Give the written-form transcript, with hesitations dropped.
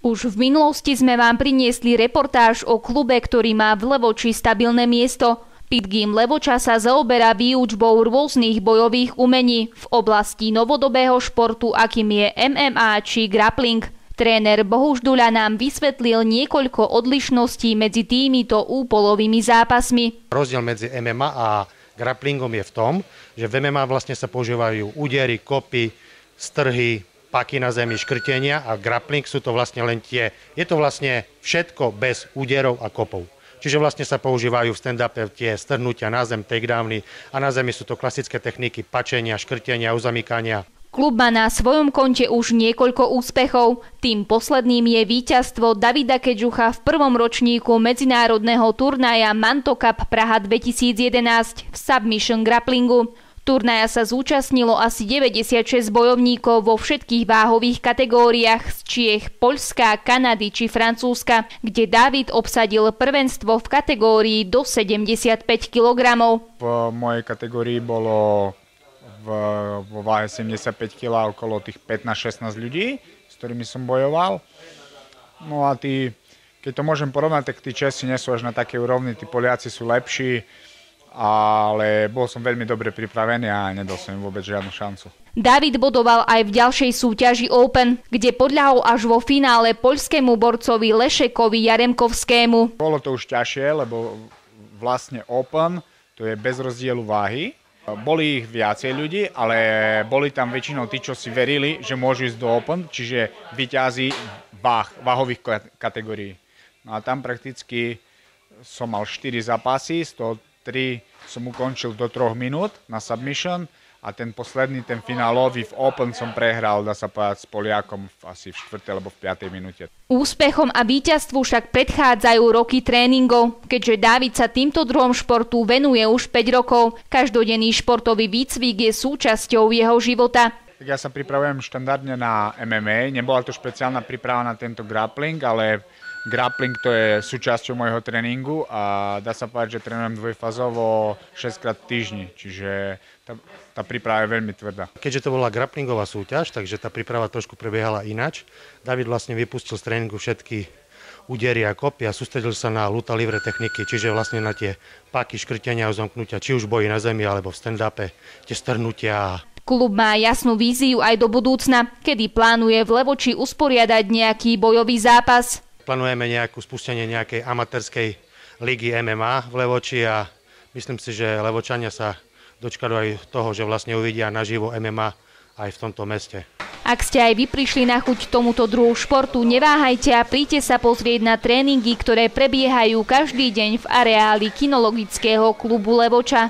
Už v minulosti sme vám priniesli reportáž o klube, ktorý má v Levoči stabilné miesto. Pit Gym Levoča sa zaoberá výučbou rôznych bojových umení v oblasti novodobého športu, akým je MMA či grappling. Tréner Bohuš Duľa nám vysvetlil niekoľko odlišností medzi týmito úpolovými zápasmi. Rozdiel medzi MMA a grapplingom je v tom, že v MMA vlastne sa používajú údery, kopy, strhy, paky na zemi, škrtenia, a grappling sú to vlastne len je to vlastne všetko bez úderov a kopov. Čiže vlastne sa používajú v stand-upe tie strhnutia na zem, takedowny, a na zemi sú to klasické techniky pačenia, škrtenia, uzamykania. Klub má na svojom konte už niekoľko úspechov. Tým posledným je víťazstvo Davida Kedžucha v prvom ročníku medzinárodného turnaja Manto Cup Praha 2011 v submission grapplingu. Turnaja sa zúčastnilo asi 96 bojovníkov vo všetkých váhových kategóriách z Čiech, Poľska, Kanady či Francúzska, kde David obsadil prvenstvo v kategórii do 75 kg. V mojej kategórii bolo vo váhe 75 kg okolo tých 15-16 ľudí, s ktorými som bojoval. No a keď to môžem porovnať, tak tí Česi nie sú až na takej úrovni, tí Poliaci sú lepší, ale bol som veľmi dobre pripravený a nedal som im vôbec žiadnu šancu. David bodoval aj v ďalšej súťaži Open, kde podľahol až vo finále poľskému borcovi Lešekovi Jaremkovskému. Bolo to už ťažšie, lebo vlastne Open to je bez rozdielu váhy. Boli ich viacej ľudí, ale boli tam väčšinou tí, čo si verili, že môžu ísť do Open, čiže víťazi váhových kategórií. No a tam prakticky som mal 4 zápasy, z toho 3 som ukončil do 3 minút na submission a ten posledný, ten finálový v Open som prehral, dá sa povedať, s Poliakom asi v 4. alebo v 5. minúte. Úspechom a víťazstvu však predchádzajú roky tréningov, keďže Dávid sa týmto druhom športu venuje už 5 rokov. Každodenný športový výcvik je súčasťou jeho života. Tak ja sa pripravujem štandardne na MMA, nebola to špeciálna príprava na tento grappling, ale grappling to je súčasťou môjho tréningu a dá sa povedať, že trénujem dvojfázovo 6-krát v týždni, čiže tá príprava je veľmi tvrdá. Keďže to bola grapplingová súťaž, takže tá príprava trošku prebiehala inač. David vlastne vypustil z tréningu všetky údery a kopy a sústredil sa na luta livre techniky, čiže vlastne na tie páky, škrtenia a uzamknutia, či už boji na zemi alebo v stand-upe, tie strhnutia. Klub má jasnú víziu aj do budúcna, kedy plánuje v Levoči usporiadať nejaký bojový zápas. Plánujeme spustenie nejakej amatérskej ligy MMA v Levoči a myslím si, že Levočania sa dočkajú aj toho, že vlastne uvidia naživo MMA aj v tomto meste. Ak ste aj vy prišli na chuť tomuto druhu športu, neváhajte a príďte sa pozrieť na tréningy, ktoré prebiehajú každý deň v areáli kinologického klubu Levoča.